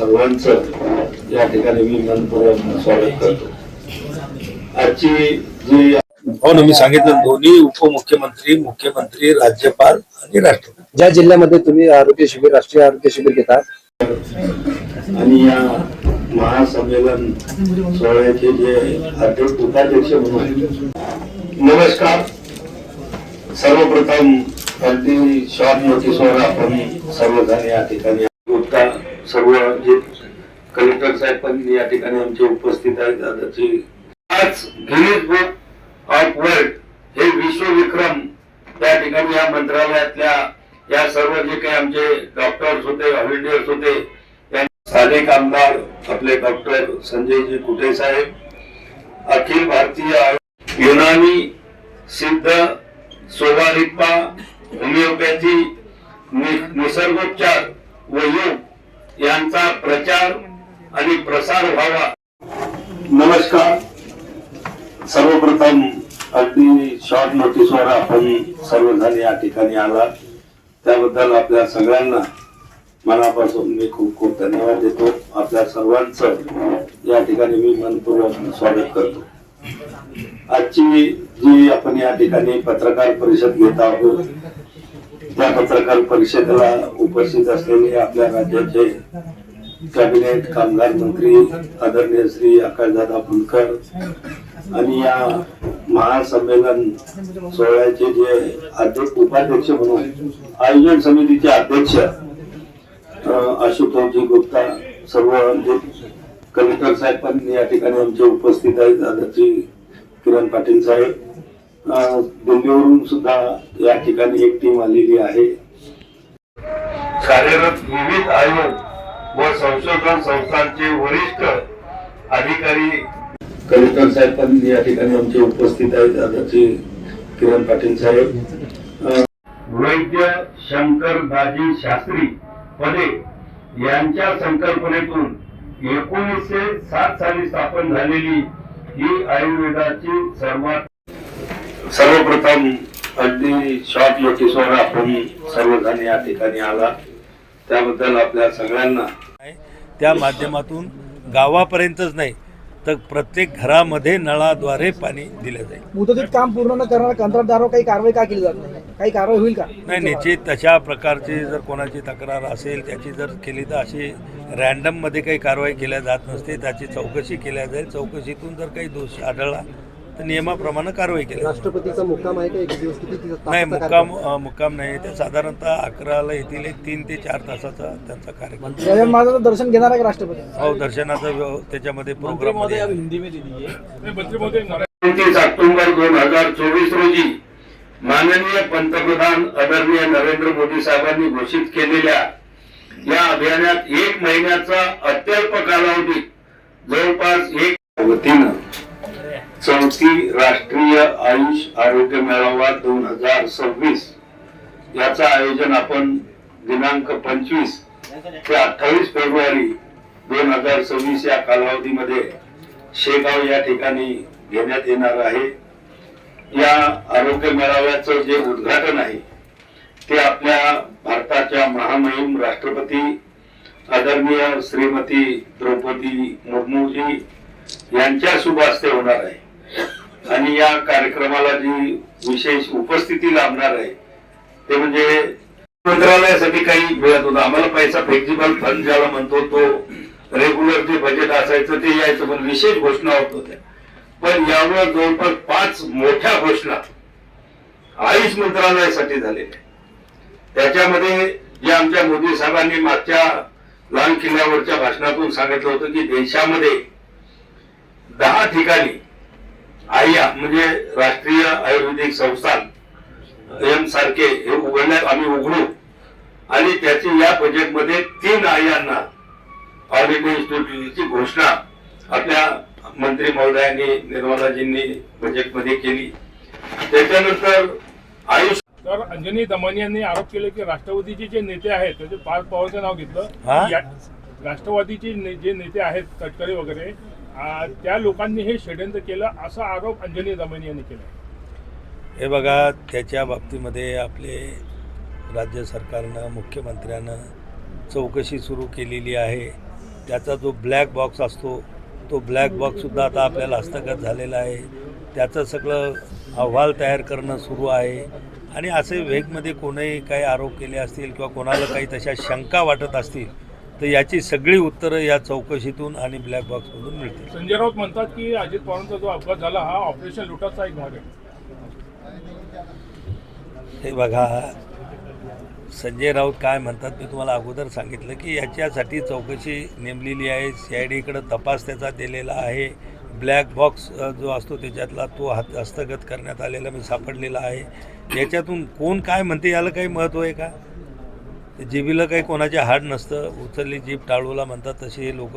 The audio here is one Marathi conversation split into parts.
सर्वांचं या ठिकाणी मी मनपूर्वक स्वागत करतो। आजची जी मी सांगितलं दोन्ही उपमुख्यमंत्री, मुख्यमंत्री, राज्यपाल आणि राष्ट्रपती ज्या जिल्ह्यामध्ये तुम्ही आरोग्य शिबिर, राष्ट्रीय आरोग्य शिबिर घेतात आणि या महासंमेलन सोहळ्याचे जे अध्यक्ष उपाध्यक्ष म्हणून नमस्कार। सर्वप्रथम अगदी शॉर्ट नोटीसवर आपण सर्वजण या ठिकाणी सर्व जे कलेक्टर साहेब पण या ठिकाणी आमचे उपस्थित आहेत। आज गिनीज बुक ऑफ वर्ल्ड हे विश्वविक्रम त्या ठिकाणी या मंत्रालयातल्या या सर्व जे काही आमचे डॉक्टर्स होते, व्हॉलंटियर्स होते, स्थानिक आमदार आपले डॉक्टर संजयजी कुटे साहेब, अखिल भारतीय युनानी, सिद्ध, सोवारिप्पा, होमिओपॅथी, निसर्गोपचार व योग यांचा प्रचार आणि प्रसार व्हावा। नमस्कार। सर्वप्रथम अगदी शॉर्ट नोटीसवर आपण सर्वजण या ठिकाणी आला त्याबद्दल आपल्या सगळ्यांना मनापासून मी खूप खूप धन्यवाद देतो। आपल्या सर्वांचं या ठिकाणी मी मनपूर्वक स्वागत करतो। आजची जी आपण या ठिकाणी पत्रकार परिषद घेत आहोत त्या पत्रकार परिषदेला उपस्थित असलेले आपल्या राज्याचे कॅबिनेट कामगार मंत्री आदरणीय श्री आकाशदादा फुंडकर आणि या महासंमेलन सोहळ्याचे जे अध्यक्ष उपाध्यक्ष म्हणून आयोजन समितीचे अध्यक्ष आशुतोषजी गुप्ता, सर्व जे कलेक्टर साहेब पण या ठिकाणी आमचे उपस्थित आहेत, आदरणीय किरण पाटील साहेब, दिल्लीवरून सुद्धा या ठिकाणी एक टीम आलेली आहे। कार्यरत विविध आयोग व संशोधन संस्थांचे वरिष्ठ अधिकारी कलेक्टर साहेब पण या ठिकाणी आमचे उपस्थित आहेत, आदरणीय किरण पाटील साहेब, वैद्य शंकर दाजी शास्त्री पदे यांच्या संकल्पनेतून 1907 साली स्थापन झालेली ही आयुर्वेदाची सर्वप्रथम अगदी शॉर्ट नोटीसवर आपण सर्वजण या ठिकाणी आला त्याबद्दल आपल्या सगळ्यांना त्या माध्यमातून गावापर्यंतच नाही तर प्रत्येक घरामध्ये नळाद्वारे पाणी दिले जाईल। मुदतीत काम पूर्ण न करणाऱ्या कंत्राटदारावर काही कारवाई का केली जात नाही? काही कारवाई होईल का? नाही, निश्चित तशा प्रकारची जर कोणाची तक्रार असेल त्याची जर केली तर अशी रॅन्डममध्ये काही कारवाई केल्या जात नसते, त्याची चौकशी केल्या जाईल। चौकशीतून जर काही दोष आढळला तर नियमाप्रमाणे कारवाई केली। राष्ट्रपतीचा मुक्काम आहे का? एक दिवस किती? नाही, मुक्काम नाही, ते साधारणतः 11ला येथील 3 ते 4 तासाचा त्यांचा कार्यक्रम। गजानन दर्शन घेणार आहे का राष्ट्रपती? हो, दर्शनाचा त्याच्यामध्ये प्रोग्राम हिंदी में 29 ऑक्टोबर 2024 रोजी माननीय पंतप्रधान आदरणीय नरेंद्र मोदी साहेबांनी घोषित केलेल्या या अभियानात 1 महिन्याचा अत्यल्प कालावधी जवळपास वतीनं 4थी राष्ट्रीय आयुष आरोग्य मेळावा 2026 याचं आयोजन आपण दिनांक 25 ते 28 फेब्रुवारी 2026 या कालावधीमध्ये शेगाव या ठिकाणी घेण्यात येणार आहे। या आरोग्य मेळाव्याचं जे उद्घाटन आहे ते आपल्या भारताच्या महामहिम राष्ट्रपती आदरणीय श्रीमती द्रौपदी मुर्मूजी यांच्या शुभ हस्ते होणार आहे आणि या कार्यक्रमाला जी विशेष उपस्थिती लाभणार आहे ते म्हणजे मंत्रालयासाठी काही मिळत होतं आम्हाला पैसा, फ्लेक्झिबल फंड ज्याला म्हणतो तो रेग्युलर जे बजेट असायचं ते यायचं, पण विशेष घोषणा होत होत्या। पण यावर जवळपास 5 मोठ्या घोषणा आयुष मंत्रालयासाठी झालेल्या। त्याच्यामध्ये जे आमच्या मोदी साहेबांनी मागच्या लाल किल्ल्यावरच्या भाषणातून सांगितलं होतं की देशामध्ये 10 ठिकाणी आया म्हणजे राष्ट्रीय आयुर्वेदिक संस्थान एम सारखे हे आम्ही उघडू आणि त्याची या बजेटमध्ये 3 आयांना ऑर्डिनरी इन्स्टिट्यूटची घोषणा आपल्या मंत्री महोदयांनी निर्मलाजींनी बजेटमध्ये केली। त्याच्यानंतर आयुष तर अंजनी दमनी यांनी आरोप केले की राष्ट्रवादीचे जे नेते आहेत त्याचे पार्थ पवारचं नाव घेतलं, राष्ट्रवादीचे जे नेते आहेत तटकरे वगैरे त्या लोकांनी हे षडयंत्र केलं असा आरोप अंजनी दमनी यांनी केला। हे बघा, त्याच्या बाबतीमध्ये आपले राज्य सरकारनं, मुख्यमंत्र्यानं चौकशी सुरू केलेली आहे त्याचा जो ब्लॅक बॉक्स असतो तो ब्लॅक बॉक्ससुद्धा आता आपल्याला हस्तगत झालेला आहे. त्याचं सगळं अहवाल तयार करणं सुरू आहे. आणि असे वेगमध्ये कोणीही काही आरोप केले असतील किंवा कोणाला काही तशा शंका वाटत असतील तर याची सगळी उत्तरं या चौकशीतून आणि ब्लॅक बॉक्समधून मिळतील. संजय राऊत म्हणतात की अजित पवारांचा जो अपघात झाला हा ऑपरेशन लुटाचा एक भाग आहे. हे बघा, संजय राऊत काय म्हणतात मी तुम्हाला अगोदर सांगितलं की याच्यासाठी चौकशी नेमलेली आहे. CIDकडे तपास त्याचा दिलेला आहे. ब्लॅक बॉक्स जो असतो त्याच्यातला तो हस्तगत करण्यात आलेला मी सापडलेला आहे. याच्यातून कोण काय म्हणते याला काही महत्त्व आहे का? जिभीला काही कोणाचे हाड नसतं. उचलली जीभ टाळूला म्हणतात तसे हे लोक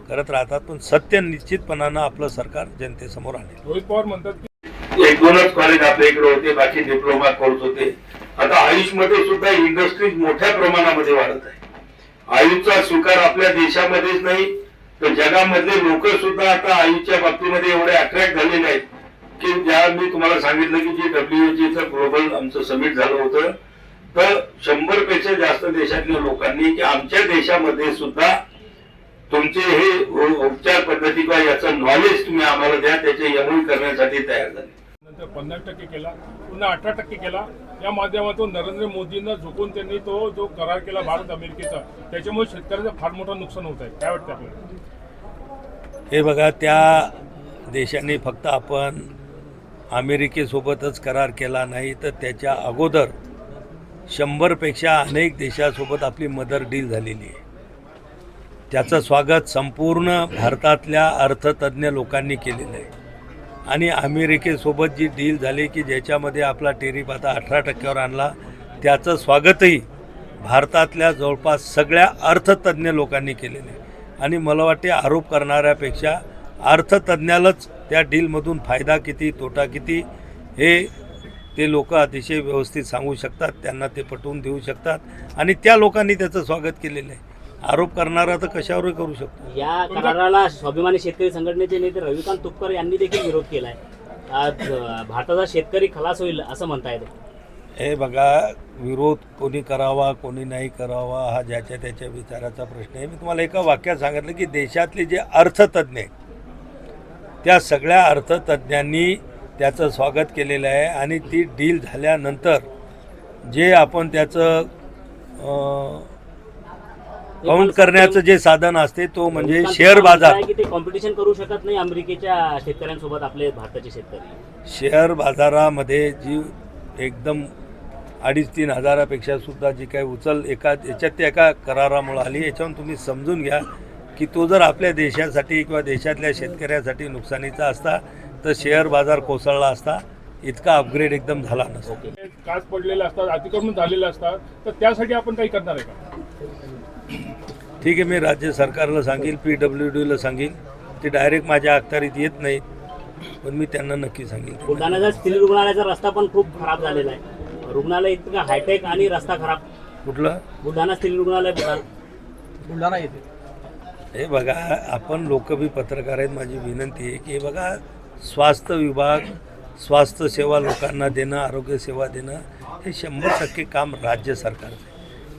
करत राहतात. पण सत्य निश्चितपणानं आपलं सरकार जनतेसमोर आणेल. रोहित पवार म्हणतात की 1-2च कॉलेज आपल्या इकडे होते, बाकी डिप्लोमा कोर्स होते. आता आयुषमध्ये सुद्धा इंडस्ट्रीज मोठ्या प्रमाणामध्ये वाढत आहे. आयुषचा स्वीकार आपल्या देशामध्येच नाही तर जगामधले लोक सुद्धा आता आयुषच्या बाबतीमध्ये एवढे अट्रॅक्ट झालेले आहेत की ज्या मी तुम्हाला सांगितलं की जे WHOचं ग्लोबल आमचं समिट झालं होतं तर 100 पेक्षा जास्त देशातल्या लोकांनी की आमच्या देशामध्ये सुद्धा तुमचे हे उपचार पद्धती किंवा याचं नॉलेज तुम्ही आम्हाला द्या त्याचे यमन करण्यासाठी तयार झाले. नंतर 50% केला, पुन्हा 18% केला. या माध्यमातून नरेंद्र मोदींना झुकून त्यांनी तो जो करार केला भारत अमेरिकेचा त्याच्यामुळे शेतकऱ्याचं फार मोठं नुकसान होत आहे. काय वाटतं आपल्याला? हे बघा, त्या देशाने फक्त आपण अमेरिकेसोबतच करार केला नाही तर त्याच्या अगोदर 100पेक्षा अनेक देशासोबत आपली मदर डील झालेली आहे. त्याचं स्वागत संपूर्ण भारतातल्या अर्थतज्ञ लोकांनी केलेलं आहे. आणि अमेरिकेसोबत जी डील झाली की ज्याच्यामध्ये आपला टेरिफ आता 18%वर आणला त्याचं स्वागतही भारतातल्या जवळपास सगळ्या अर्थतज्ञ लोकांनी केलेलं आहे. आणि मला वाटते आरोप करणाऱ्यापेक्षा अर्थतज्ञालाच त्या डीलमधून फायदा किती तोटा किती हे ते लोक अतिशय व्यवस्थित सांगू शकतात. त्यांना ते पटवून देऊ शकतात आणि त्या लोकांनी त्याचं स्वागत केलेलं आहे. आरोप करणारा तर कशावरही करू शकतो. या कराराला स्वाभिमानी शेतकरी संघटनेचे नेते रविकांत तुपकर यांनी देखील विरोध केलाय. आज भारताचा शेतकरी खलास होईल असं म्हणता येते. हे बघा, विरोध कोणी करावा कोणी नाही करावा हा ज्याच्या त्याच्या विचाराचा प्रश्न आहे. मी तुम्हाला एका वाक्यात सांगितलं की देशातले जे अर्थतज्ञ आहेत त्या सगळ्या अर्थतज्ञांनी त्याचं स्वागत केलेलं आहे. आणि ती डील झाल्यानंतर जे आपण त्याचं काउंट करण्याचं जे साधन असते तो म्हणजे शेअर बाजार. की ते कॉम्पिटिशन करू शकत नाही अमेरिकेच्या शेतकऱ्यांसोबत आपले भारताचे शेतकरी. शेअर बाजारामध्ये जी एकदम 2,500-3 हजारापेक्षा सुद्धा जी काही उचल एका करारामुळे आली याच्यावरून तुम्ही समजून घ्या की तो जर आपल्या देशासाठी किंवा देशातल्या शेतकऱ्यासाठी नुकसानीचा असता तर शेअर बाजार कोसळला असता. इतका अपग्रेड एकदम झाला नसतो. काच पडलेले असतात, अतिक्रमण झालेले असतात, तर त्यासाठी आपण काही करणार आहे का? ठीक आहे, मी राज्य सरकारला सांगेल, PWDला सांगेल. ते डायरेक्ट माझ्या अखत्यारीत येत नाहीत पण मी त्यांना नक्की सांगेल. बुलढाण्याचा स्त्री रुग्णालयाचा रस्ता पण खूप खराब झालेला आहे. रुग्णालय इतकं हायटेक आणि रस्ता खराब. कुठलं? बुलढाणा स्त्री रुग्णालय बुलढाणा येथे. हे बघा, आपण लोक बी पत्रकार आहेत. माझी विनंती आहे की हे बघा, स्वास्थ्य विभाग स्वास्थ्य सेवा लोकांना देणं, आरोग्य सेवा देणं हे 100% काम राज्य सरकारचं आहे.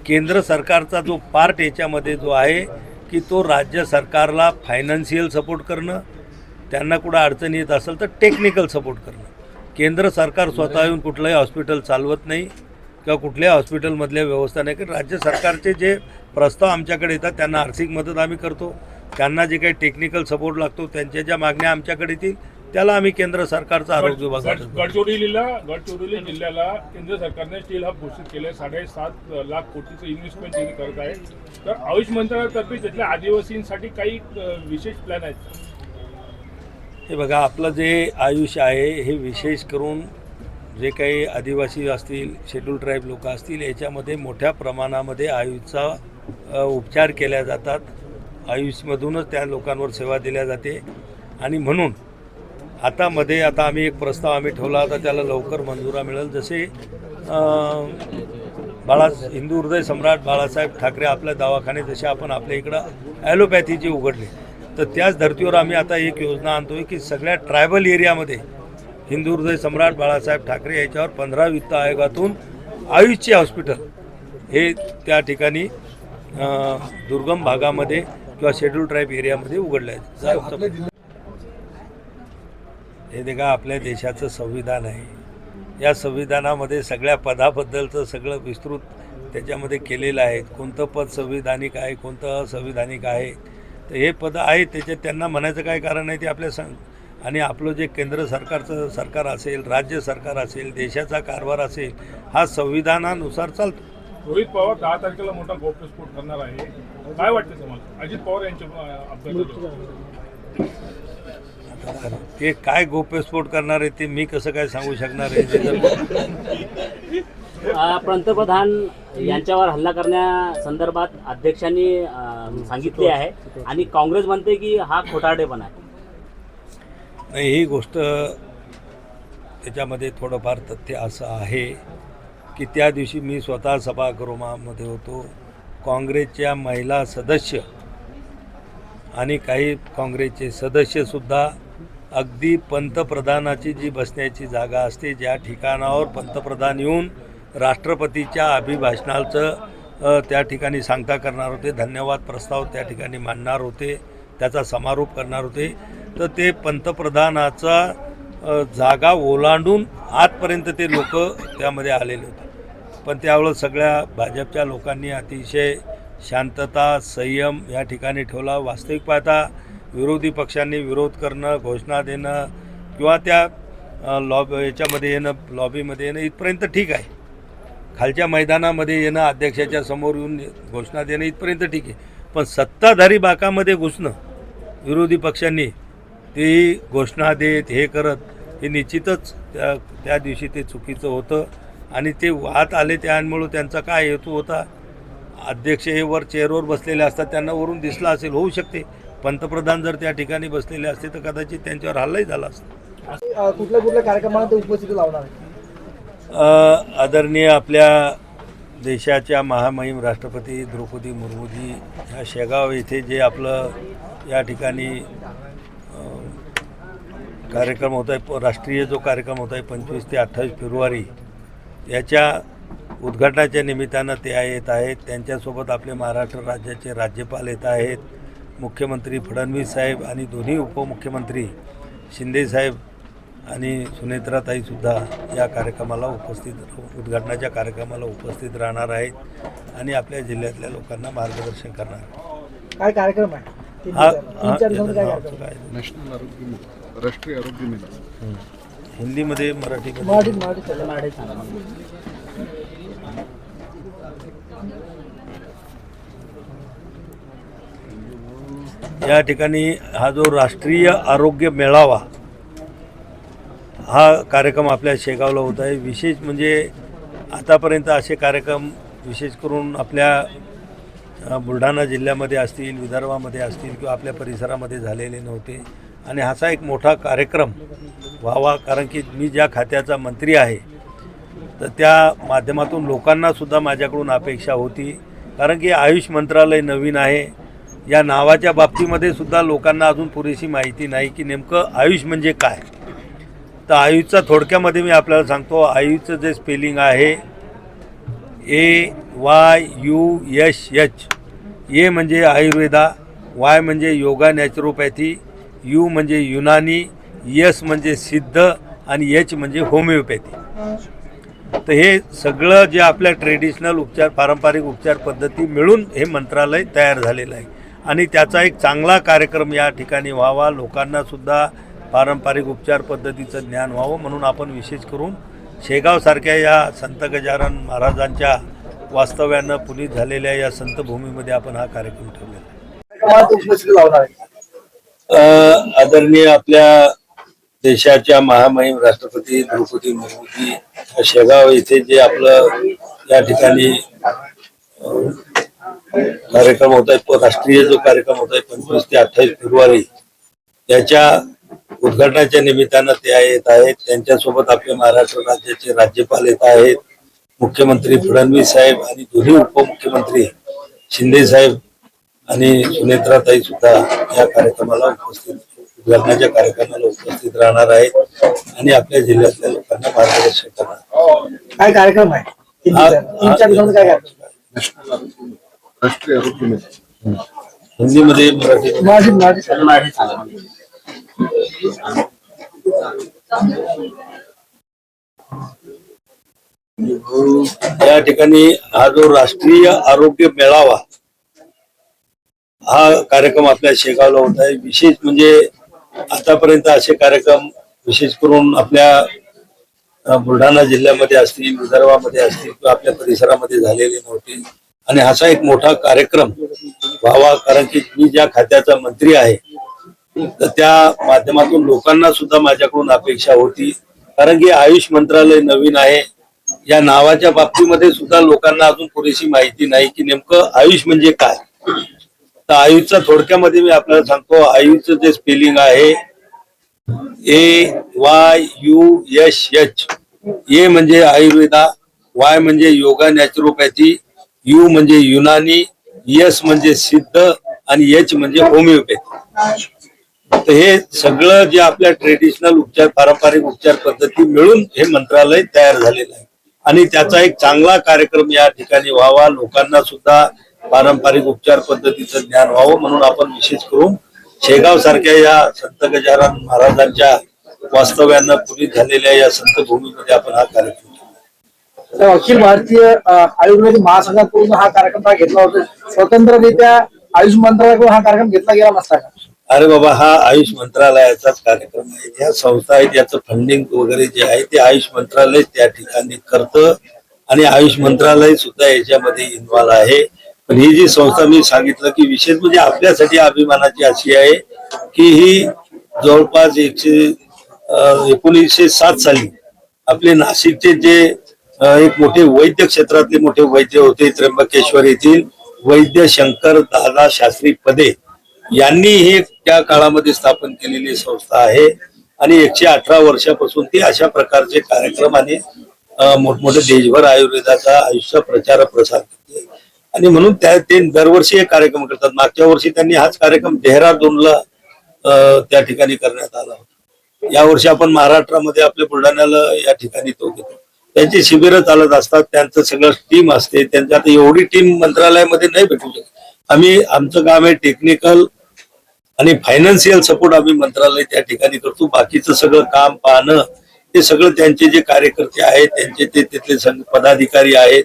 केंद्र सरकारचा जो पार्ट याच्यामध्ये जो आहे की तो राज्य सरकारला फायनान्शियल सपोर्ट करणं, त्यांना कुठं अडचण येत असेल तर टेक्निकल सपोर्ट करणं. केंद्र सरकार स्वतः येऊन कुठलंही हॉस्पिटल चालवत नाही किंवा कुठल्याही हॉस्पिटलमधल्या व्यवस्था नाही. कारण राज्य सरकारचे जे प्रस्ताव आमच्याकडे येतात त्यांना आर्थिक मदत आम्ही करतो. त्यांना जे काही टेक्निकल सपोर्ट लागतो त्यांच्या ज्या मागण्या आमच्याकडे येतील त्याला आम्ही केंद्र सरकारचा आरोग्य विभाग. गडचिरोली जिल्ह्याला केंद्र सरकारने स्टील हब घोषित केले. 7.5 लाख कोटीचं इन्व्हेस्टमेंट त्यांनी करत आहे. तर आयुष मंत्रालयातर्फे तिथल्या आदिवासींसाठी काही विशेष प्लॅन आहेत? हे बघा, आपलं जे आयुष आहे हे विशेष करून जे काही आदिवासी असतील, शेड्यूल ट्राईब लोक असतील याच्यामध्ये मोठ्या प्रमाणामध्ये आयुषचा उपचार केल्या जातात. आयुषमधूनच त्या लोकांवर सेवा दिल्या जाते. आणि म्हणून आता आम्ही एक प्रस्ताव ठेवला होता, त्याला लवकर मंजुरा मिळेल. जसे हिंदू हृदय सम्राट बाळासाहेब ठाकरे आपल्या दवाखाने जसे आपण आपल्या इकडं ॲलोपॅथीचे उघडले तर त्याच धर्तीवर आम्ही आता एक योजना आणतोय की सगळ्या ट्रायबल एरियामध्ये हिंदू हृदय सम्राट बाळासाहेब ठाकरे याच्यावर 15 वित्त आयोगातून आयुषचे हॉस्पिटल हे त्या ठिकाणी दुर्गम भागामध्ये किंवा शेड्यूल ट्राईब एरियामध्ये उघडल्या आहेत. हे देखा आपल्या देशाचं संविधान आहे. या संविधानामध्ये सगळ्या पदाबद्दलचं सगळं विस्तृत त्याच्यामध्ये केलेलं आहे. कोणतं पद संविधानिक आहे, कोणतं असंविधानिक आहे. तर हे पद आहेत, त्याच्यात त्यांना म्हणायचं काय कारण नाही. ते आपल्या आणि आपलं जे केंद्र सरकारचं सरकार असेल, राज्य सरकार असेल, देशाचा कारभार असेल, हा संविधानानुसार चालतो. रोहित पवार 10 तारखेला मोठा गौप्यस्फोट करणार आहे. काय वाटतं तुम्हाला? अजित पवार यांच्या अपघातात ते काय गौप्यस्फोट करणार आहे ते मी कसं काय सांगू शकणार आहे. पंतप्रधान यांच्यावर हल्ला करण्यासंदर्भात अध्यक्षांनी सांगितले आहे आणि काँग्रेस म्हणते की हा खोटारडेपणा आहे. नाही, ही गोष्ट त्याच्यामध्ये थोडंफार तथ्य असं आहे की त्या दिवशी मी स्वतः सभागृहामध्ये होतो. काँग्रेसच्या महिला सदस्य आणि काही काँग्रेसचे सदस्यसुद्धा अगदी पंतप्रधानाची जी बसण्याची जागा असते, ज्या ठिकाणावर पंतप्रधान येऊन राष्ट्रपतीच्या अभिभाषणाचं त्या ठिकाणी सांगता करणार होते, धन्यवाद प्रस्ताव त्या ठिकाणी मांडणार होते, त्याचा समारोप करणार होते, तर ते पंतप्रधानाचा जागा ओलांडून आतपर्यंत ते लोक त्यामध्ये आलेले होते. पण त्यावेळेस सगळ्या भाजपच्या लोकांनी अतिशय शांतता, संयम या ठिकाणी ठेवला. वास्तविक पाहता विरोधी पक्षांनी विरोध करणं, घोषणा देणं किंवा त्या याच्यामध्ये येणं, लॉबीमध्ये येणं इथपर्यंत ठीक आहे. खालच्या मैदानामध्ये येणं, अध्यक्षाच्या समोर येऊन घोषणा देणं इथपर्यंत ठीक आहे. पण सत्ताधारी बाकामध्ये घुसणं विरोधी पक्षांनी, तेही घोषणा देत हे करत, हे निश्चितच त्या दिवशी ते चुकीचं होतं. आणि ते वाद आले त्यामुळं त्यांचा काय हेतू होता. अध्यक्ष हे वर चेअरवर बसलेले असतात, त्यांना वरून दिसला असेल, होऊ शकते. पंतप्रधान जर त्या ठिकाणी बसलेले असते तर कदाचित त्यांच्यावर हल्लाही झाला असता. कुठल्या कार्यक्रमाला ते उपस्थिती लावणार आहे? आदरणीय आपल्या देशाच्या महामहिम राष्ट्रपती द्रौपदी मुर्मूजी ह्या शेगाव येथे जे आपलं या ठिकाणी कार्यक्रम होत आहे, राष्ट्रीय जो कार्यक्रम होत आहे 25 ते 28 फेब्रुवारी, याच्या उद्घाटनाच्या निमित्तानं ते येत आहेत. त्यांच्यासोबत आपले महाराष्ट्र राज्याचे राज्यपाल येत आहेत, मुख्यमंत्री फडणवीस साहेब आणि दोन्ही उपमुख्यमंत्री शिंदे साहेब आणि सुनेत्राताईसुद्धा या कार्यक्रमाला उद्घाटनाच्या कार्यक्रमाला उपस्थित राहणार आहेत आणि आपल्या जिल्ह्यातल्या लोकांना मार्गदर्शन करणार आहेत. काय कार्यक्रम आहे? नॅशनल आरोग्य मेळा, राष्ट्रीय आरोग्य मेळा. हिंदीमध्ये, मराठीमध्ये. या ठिकाणी हा जो राष्ट्रीय आरोग्य मेळावा हा कार्यक्रम आपल्या शेगावला होत आहे. विशेष म्हणजे आतापर्यंत असे कार्यक्रम विशेष करून आपल्या बुलढाणा जिल्ह्यामध्ये असतील, विदर्भामध्ये असतील किंवा आपल्या परिसरामध्ये झालेले नव्हते. आणि असा एक मोठा कार्यक्रम व्हावा, कारण की मी ज्या खात्याचा मंत्री आहे तर त्या माध्यमातून लोकांनासुद्धा माझ्याकडून अपेक्षा होती. कारण की आयुष मंत्रालय नवीन आहे, या नावाच्या बाबतीमध्ये सुद्धा लोकांना अजून पुरेशी माहिती नाही की नेमकं आयुष म्हणजे काय. तर आयुषचा थोडक्यामध्ये मी आपल्याला सांगतो. आयुषचं जे स्पेलिंग आहे AYUSH. ए म्हणजे आयुर्वेदा, वाय म्हणजे योगा नॅचरोपॅथी, यू म्हणजे युनानी, यस म्हणजे सिद्ध आणि एच म्हणजे होमिओपॅथी. तर हे सगळं जे आपल्या ट्रेडिशनल उपचार, पारंपरिक उपचार पद्धती मिळून हे मंत्रालय तयार झालेलं आहे. आणि त्याचा एक चांगला कार्यक्रम या ठिकाणी व्हावा, लोकांनासुद्धा पारंपरिक उपचार पद्धतीचं ज्ञान व्हावं म्हणून आपण विशेष करून शेगावसारख्या या संत गजानन महाराजांच्या वास्तव्यानं पुनीत झालेल्या या संतभूमीमध्ये आपण हा कार्यक्रम ठेवलेला आहे. आदरणीय आपल्या देशाच्या महामहिम राष्ट्रपती द्रौपदी मुर्मूजी शेगाव येथे जे आपलं या ठिकाणी कार्यक्रम होत आहे, राष्ट्रीय जो कार्यक्रम होत आहे 25 ते 28 फेब्रुवारी, याच्या उद्घाटनाच्या निमित्तानं ते येत आहेत. त्यांच्यासोबत आपले महाराष्ट्र राज्याचे राज्यपाल येत आहेत, मुख्यमंत्री फडणवीस साहेब आणि दोन्ही उपमुख्यमंत्री शिंदे साहेब आणि सुनेत्राताई सुद्धा या कार्यक्रमाला उद्घाटनाच्या कार्यक्रमाला उपस्थित राहणार आहेत आणि आपल्या जिल्ह्यातल्या लोकांना मार्गदर्शन करणार. काय कार्यक्रम आहे? नॅशनल आरोग्य, राष्ट्रीय आरोग्य मेळा. हिंदीमध्ये मराठी मराठी सांगा. या ठिकाणी हा जो राष्ट्रीय आरोग्य मेळावा हा कार्यक्रम आपल्या शेगावला होत आहे. विशेष म्हणजे आतापर्यंत असे कार्यक्रम विशेष करून आपल्या बुलढाणा जिल्ह्यामध्ये असतील, विदर्भामध्ये असतील किंवा आपल्या परिसरामध्ये झालेले नव्हते. आणि असा एक मोठा कार्यक्रम व्हावा, कारण की मी ज्या खात्याचा मंत्री आहे तर त्या माध्यमातून लोकांना सुद्धा माझ्याकडून अपेक्षा होती. कारण की आयुष मंत्रालय नवीन आहे, या नावाच्या बाबतीमध्ये सुद्धा लोकांना अजून पुरेशी माहिती नाही की नेमकं आयुष म्हणजे काय. तर आयुषचा थोडक्यामध्ये मी आपल्याला सांगतो. आयुषचं जे स्पेलिंग आहे AYUSH. ए म्हणजे आयुर्वेदा, वाय म्हणजे योगा नॅचरोपॅथी, यू म्हणजे युनानी, यस म्हणजे सिद्ध आणि एच म्हणजे होमिओपॅथी. तर हे सगळं जे आपल्या ट्रेडिशनल उपचार, पारंपरिक उपचार पद्धती मिळून हे मंत्रालय तयार झालेलं आहे. आणि त्याचा एक चांगला कार्यक्रम या ठिकाणी व्हावा, लोकांना सुद्धा पारंपरिक उपचार पद्धतीचं ज्ञान व्हावं म्हणून आपण विशेष करून शेगाव सारख्या या संत गजानन महाराजांच्या वास्तव्यानं पुरीत झालेल्या या संत भूमीमध्ये आपण हा कार्यक्रम केला. अखिल भारतीय आयुर्वेदिक महासंघाकडून हा कार्यक्रम घेतला होता. स्वतंत्ररित्या आयुष मंत्रालयाकडून हा कार्यक्रम घेतला गेला नसता का? अरे बाबा, हा आयुष मंत्रालयाचाच कार्यक्रम आहे. या संस्था आहेत, याचं फंडिंग वगैरे जे आहे ते आयुष मंत्रालय त्या ठिकाणी करतं आणि आयुष मंत्रालय सुद्धा याच्यामध्ये इन्व्हॉल्व आहे. पण ही जी संस्था मी सांगितलं की विशेष म्हणजे आपल्यासाठी अभिमानाची अशी आहे की ही जवळपास 1907 साली आपले नाशिकचे जे एक मोठे वैद्य क्षेत्रातले मोठे वैद्य होते, त्र्यंबकेश्वर येथील वैद्य शंकर दादा शास्त्री पदे यांनी हे त्या काळामध्ये स्थापन केलेली संस्था आहे. आणि 118 वर्षापासून ती अशा प्रकारचे कार्यक्रम आणि मोठमोठे देशभर आयुर्वेदाचा आयुष्य प्रचार प्रसार करते. आणि म्हणून ते दरवर्षी हे कार्यक्रम करतात. मागच्या वर्षी त्यांनी हाच कार्यक्रम देहरादूनला त्या ठिकाणी करण्यात आला होता. यावर्षी आपण महाराष्ट्रामध्ये आपल्या बुलढाण्याला या ठिकाणी तो घेतो. त्यांची शिबिरं चालत असतात, त्यांचं सगळं टीम असते. त्यांच्या आता एवढी टीम मंत्रालयामध्ये नाही भेटू शकत. आमचं काम आहे टेक्निकल आणि फायनान्शियल सपोर्ट आम्ही मंत्रालय त्या ठिकाणी करतो. बाकीचं सगळं काम पाहणं हे सगळं त्यांचे जे कार्यकर्ते आहेत, त्यांचे ते तिथले पदाधिकारी आहेत,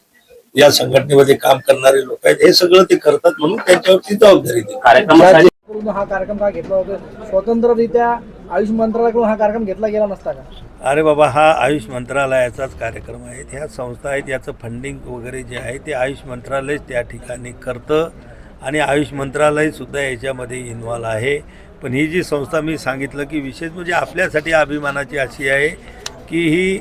या संघटनेमध्ये काम करणारे लोक आहेत, हे सगळं ते करतात म्हणून त्यांच्यावरती जबाबदारी दिली. हा कार्यक्रम का घेतला होता? स्वतंत्ररित्या आयुष मंत्रालयाकडून हा कार्यक्रम घेतला गेला नसता का? अरे बाबा, हा आयुष मंत्रालयाचाच कार्यक्रम आहे. ह्या संस्था आहेत, याचं फंडिंग वगैरे जे आहे ते आयुष मंत्रालय त्या ठिकाणी करतं आणि आयुष मंत्रालय सुद्धा याच्यामध्ये इन्व्हॉल्व आहे. पण ही जी संस्था मी सांगितलं की विशेष म्हणजे आपल्यासाठी अभिमानाची अशी आहे की ही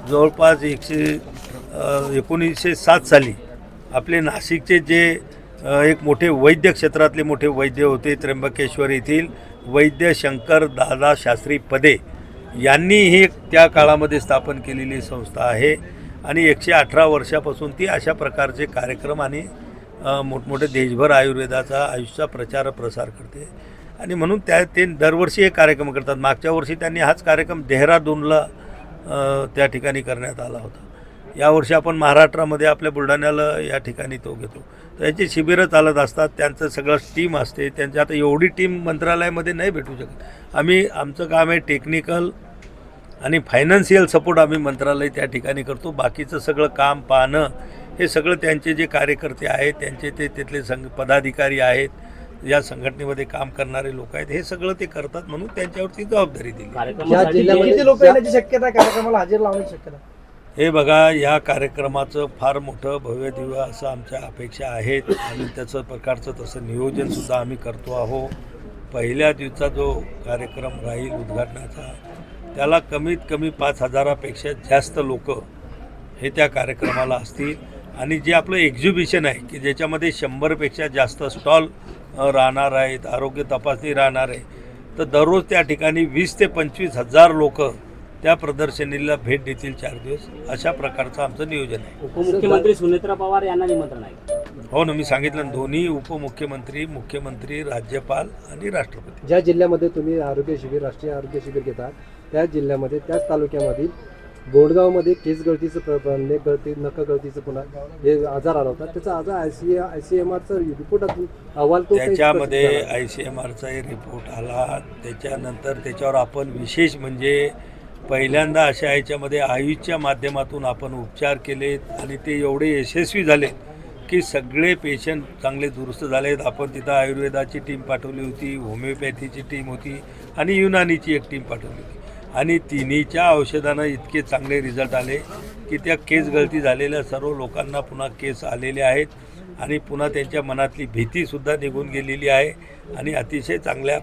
जवळपास 1907 साली आपले नाशिकचे जे एक मोठे वैद्य क्षेत्रातले मोठे वैद्य होते, त्र्यंबकेश्वर येथील वैद्य शंकर दादा शास्त्री पदे यांनी ही त्या काळामध्ये स्थापन केलेली संस्था आहे. आणि 118 वर्षापासून ती अशा प्रकारचे कार्यक्रम आणि मोठमोठे देशभर आयुर्वेदाचा आयुष्याचा प्रचार प्रसार करते. आणि म्हणून ते दरवर्षी हे कार्यक्रम करतात. मागच्या वर्षी त्यांनी हाच कार्यक्रम देहरादूनला त्या ठिकाणी करण्यात आला होता. यावर्षी आपण महाराष्ट्रामध्ये आपल्या बुलढाण्याला या ठिकाणी तो घेतो. त्याची शिबिरं चालत असतात, त्यांचं सगळं टीम असते. त्यांच्या आता एवढी टीम मंत्रालयामध्ये नाही भेटू शकत. आमचं काम आहे टेक्निकल आणि फायनान्शियल सपोर्ट आम्ही मंत्रालय त्या ठिकाणी करतो. बाकीचं सगळं काम पाहणं हे सगळं त्यांचे जे कार्यकर्ते आहेत, त्यांचे ते तिथले पदाधिकारी आहेत, या संघटनेमध्ये काम करणारे लोक आहेत, हे सगळं ते करतात म्हणून त्यांच्यावरती जबाबदारी दिली. किती लोक येण्याची शक्यता, कार्यक्रमाला हजेरी लावण्याची शक्यता? हे बघा, या कार्यक्रमाचं फार मोठं भव्य दिव्य असं आमच्या अपेक्षा आहेत आणि त्याचं प्रकारचं तसं नियोजनसुद्धा आम्ही करतो आहोत. पहिल्या दिवसाचा जो कार्यक्रम राहील उद्घाटनाचा, त्याला कमीत कमी 5,000पेक्षा जास्त लोक हे त्या कार्यक्रमाला असतील. आणि जे आपलं एक्झिबिशन आहे की ज्याच्यामध्ये 100पेक्षा जास्त स्टॉल राहणार आहेत, आरोग्य तपासणी राहणार आहे, तर दररोज त्या ठिकाणी 20,000 ते 25,000 लोक त्या प्रदर्शनीला भेट देतील 4 दिवस. अशा प्रकारचं आमचं नियोजन आहे. उपमुख्यमंत्री सुनेत्रा पवार यांना निमंत्रण आहे? हो ना, मी सांगितलं, दोन्ही उपमुख्यमंत्री, मुख्यमंत्री, राज्यपाल आणि राष्ट्रपती. ज्या जिल्ह्यामध्ये तुम्ही आरोग्य शिबिर, राष्ट्रीय आरोग्य शिबिर घेतात, त्या जिल्ह्यामध्ये, त्याच तालुक्यामधील गोडगावमध्ये केस गळतीचं नेक गळती नका गळतीचं पुन्हा हे आजार आला होता. त्याचा आजार ICMRचा रिपोर्ट अहवाल तो काही त्याच्यामध्ये स्पष्ट झाला. ICMRचाही रिपोर्ट आला. त्याच्यानंतर त्याच्यावर आपण विशेष म्हणजे पहिल्यांदा अशा ह्याच्यामध्ये आयुषच्या माध्यमातून आपण उपचार केलेत आणि ते एवढे यशस्वी झाले की सगळे पेशंट चांगले दुरुस्त झालेत. आपण तिथं आयुर्वेदाची टीम पाठवली होती, होमिओपॅथीची टीम होती आणि युनानीची एक टीम पाठवली होती आणि तिन्हीच्या औषधानं इतके चांगले रिझल्ट आले की त्या केस गळती झालेल्या सर्व लोकांना पुन्हा केस आलेले आहेत आणि पुन्हा त्यांच्या मनातली भीतीसुद्धा निघून गेलेली आहे आणि अतिशय चांगल्या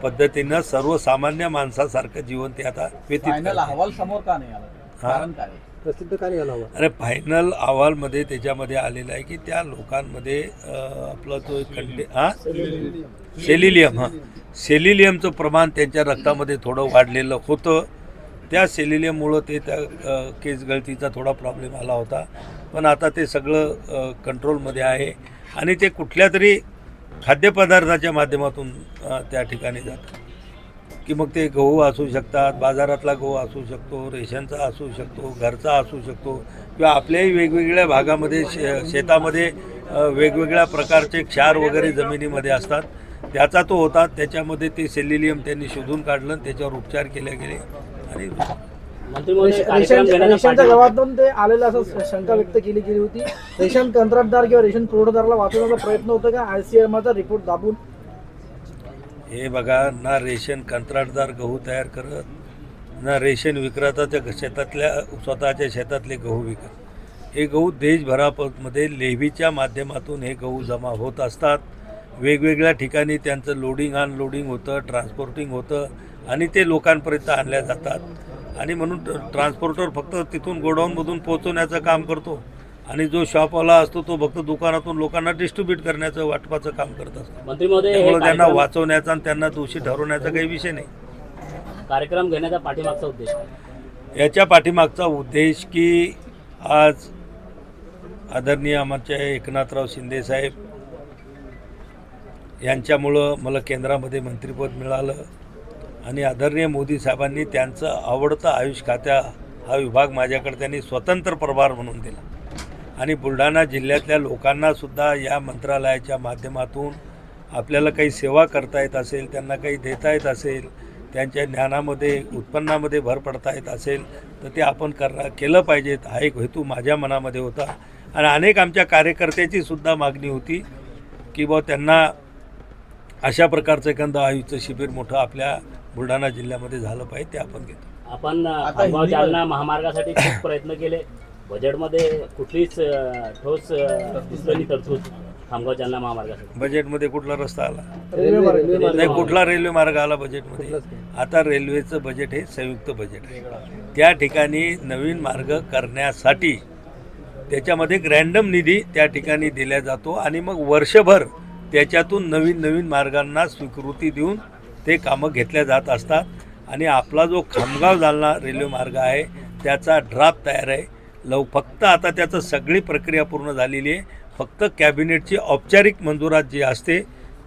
पद्धतीनं सर्वसामान्य माणसासारखं जीवन ते आता व्यतीत फायनल करतात. अहवाल समोर का नाही आला? कारण काय? प्रसिद्ध का नाही झाला हवा? अरे फायनल अहवालमध्ये त्याच्यामध्ये आलेलं आहे की त्या लोकांमध्ये आपला जो सेलिलियमचं प्रमाण त्यांच्या रक्तामध्ये थोडं वाढलेलं होतं. त्या सेलिलियममुळं ते त्या केस गळतीचा थोडा प्रॉब्लेम आला होता. पण आता ते सगळं कंट्रोलमध्ये आहे आणि ते कुठल्या तरी खाद्यपदार्थाच्या माध्यमातून त्या ठिकाणी जातात की मग ते गहू असू शकतात, बाजारातला गहू असू शकतो, रेशनचा असू शकतो, घरचा असू शकतो किंवा आपल्याही वेगवेगळ्या भागामध्ये शेतामध्ये वेगवेगळ्या प्रकारचे क्षार वगैरे जमिनीमध्ये असतात. त्याचा तो होता. त्याच्यामध्ये ते सेलिलियम त्यांनी शोधून काढलं आणि त्याच्यावर उपचार केले गेले आणि मंत्री महोदय, कार्यक्रम घेण्याचा रेशनच्या पाठिंबा- गावातून ते आलेलं असं शंका व्यक्त केली गेली होती. रेशन कंत्राटदार किंवा रेशन पुरवठादाराला वाचवण्याचा प्रयत्न होतो का ICMRचा रिपोर्ट दाबून? हे बघा, ना रेशन कंत्राटदार गहू तयार करत, ना रेशन विक्रेता शेतातल्या स्वतःच्या शेतातले गहू विकत. हे गहू देशभरामध्ये लेव्हीच्या माध्यमातून हे गहू जमा होत असतात. वेगवेगळ्या ठिकाणी त्यांचं लोडिंग अनलोडिंग होतं, ट्रान्सपोर्टिंग होतं आणि ते लोकांपर्यंत आणल्या जातात आणि म्हणून ट्रान्सपोर्टर फक्त तिथून गोडाऊनमधून पोहोचवण्याचं काम करतो आणि जो शॉपवाला असतो तो फक्त दुकानातून लोकांना डिस्ट्रीब्यूट करण्याचं वाटपाचं काम करत असतो. मंत्री महोदय, हे त्यामुळे त्यांना कार्यक्रम- वाचवण्याचा आणि त्यांना दोषी ठरवण्याचा काही विषय नाही. कार्यक्रम घेण्याचा पाठीमागचा उद्देश काय? याच्या पाठीमागचा उद्देश की आज आदरणीय आमचे एकनाथराव शिंदेसाहेब यांच्यामुळं मला केंद्रामध्ये मंत्रिपद मिळालं आणि आदरणीय मोदी साहेबांनी त्यांचं आवडतं आयुष खात्या हा विभाग माझ्याकडे त्यांनी स्वतंत्र प्रभार म्हणून दिला आणि बुलढाणा जिल्ह्यातल्या लोकांनासुद्धा या मंत्रालयाच्या माध्यमातून आपल्याला काही सेवा करता येत असेल, त्यांना काही देता येत असेल, त्यांच्या ज्ञानामध्ये उत्पन्नामध्ये भर पडता येत असेल तर ते आपण केलं पाहिजेत हा एक हेतू माझ्या मनामध्ये होता. आणि अनेक आमच्या कार्यकर्त्याची सुद्धा मागणी होती की बुवा त्यांना अशा प्रकारचं एखादं आयुषचं शिबिर मोठं आपल्या बुलढाणा जिल्ह्यामध्ये झालं पाहिजे, ते आपण घेतो. आपण खामगाव जालना महामार्गासाठी खूप प्रयत्न केले. बजेटमध्ये कुठलीच ठोस दिसलेली तरतूद खामगाव जालना महामार्गासाठी. बजेटमध्ये कुठला रस्ता आला रेल्वे मार्ग. नाही, कुठला रेल्वे मार्ग आला बजेटमध्ये? आता रेल्वेचं बजेट हे संयुक्त बजेट आहे. त्या ठिकाणी नवीन मार्ग करण्यासाठी त्याच्यामध्ये रँडम निधी त्या ठिकाणी दिला जातो आणि मग वर्षभर त्याच्यातून नवीन नवीन मार्गांना स्वीकृती देऊन ते कामं घेतल्या जात असतात. आणि आपला जो खामगाव जालना रेल्वे मार्ग आहे त्याचा ड्राफ्ट तयार आहे. फक्त आता त्याचं सगळी प्रक्रिया पूर्ण झालेली आहे. फक्त कॅबिनेटची औपचारिक मंजुरात जी असते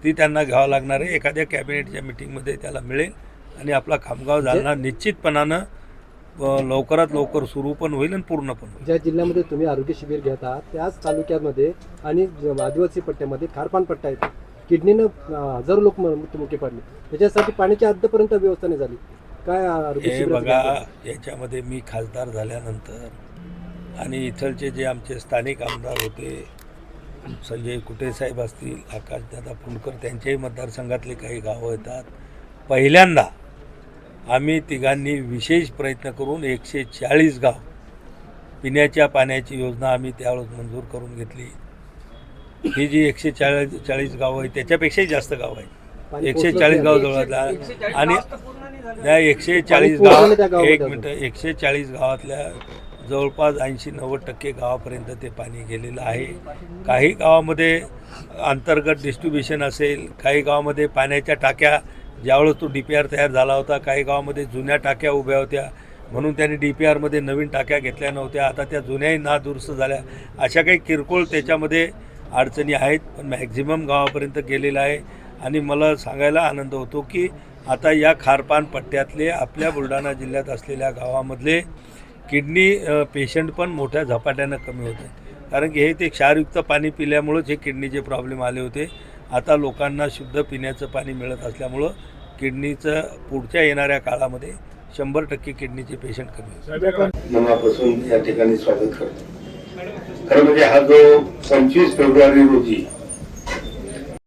ती त्यांना घ्यावं लागणार आहे. एखाद्या कॅबिनेटच्या मिटिंगमध्ये त्याला मिळेल आणि आपला खामगाव जालना निश्चितपणानं लवकरात लवकर सुरू पण होईल आणि पूर्ण पण होईल. ज्या जिल्ह्यामध्ये तुम्ही आरोग्य शिबिर घेत आहात त्याच तालुक्यामध्ये आणि आदिवासी पट्ट्यामध्ये खारपान पट्टा आहे, किडनीनं हजारो लोक मृत्युमुखी पडले. त्याच्यासाठी पाण्याची अद्यापर्यंत व्यवस्था नाही झाली. काय आरोग्य हे शिबिराचं बघा, काय? याच्यामध्ये मी खासदार झाल्यानंतर आणि इथलचे जे आमचे स्थानिक आमदार होते, संजय कुटे साहेब असतील, आकाशदादा फुंडकर, त्यांच्याही मतदारसंघातले काही गावं येतात. पहिल्यांदा आम्ही तिघांनी विशेष प्रयत्न करून 140 गाव पिण्याच्या पाण्याची योजना आम्ही त्यावेळेस मंजूर करून घेतली. ही जी 140 गावं आहेत त्याच्यापेक्षाही जास्त गाव आहेत. 140 गाव जवळ आणि त्या 140 गाव 1 मिनटं 140 गावातल्या जवळपास 80-90% गावापर्यंत ते पाणी गेलेलं आहे. काही गावामध्ये अंतर्गत डिस्ट्रीब्युशन असेल, काही गावामध्ये पाण्याच्या टाक्या ज्यावेळेस तो DPR तयार झाला होता, काही गावामध्ये जुन्या टाक्या उभ्या होत्या म्हणून त्यांनी DPRमध्ये नवीन टाक्या घेतल्या नव्हत्या. आता त्या जुन्याही नादुरुस्त झाल्या. अशा काही किरकोळ त्याच्यामध्ये अडचणी आहेत, पण मॅक्झिमम गावापर्यंत गेलेलं आहे. आणि मला सांगायला आनंद होतो की आता या खारपान पट्ट्यातले आपल्या बुलढाणा जिल्ह्यात असलेल्या गावामधले किडनी पेशंट पण मोठ्या झपाट्यानं कमी होत आहे. कारण की हे ते क्षारयुक्त पाणी पिल्यामुळंच हे किडनीचे प्रॉब्लेम आले होते. आता लोकांना शुद्ध पिण्याचं पाणी मिळत असल्यामुळं किडनीचं पुढच्या येणाऱ्या काळामध्ये 100% किडनीचे पेशंट कमी होतील. मनापासून या ठिकाणी स्वागत करतो. खरं म्हणजे हा जो 25 फेब्रुवारी रोजी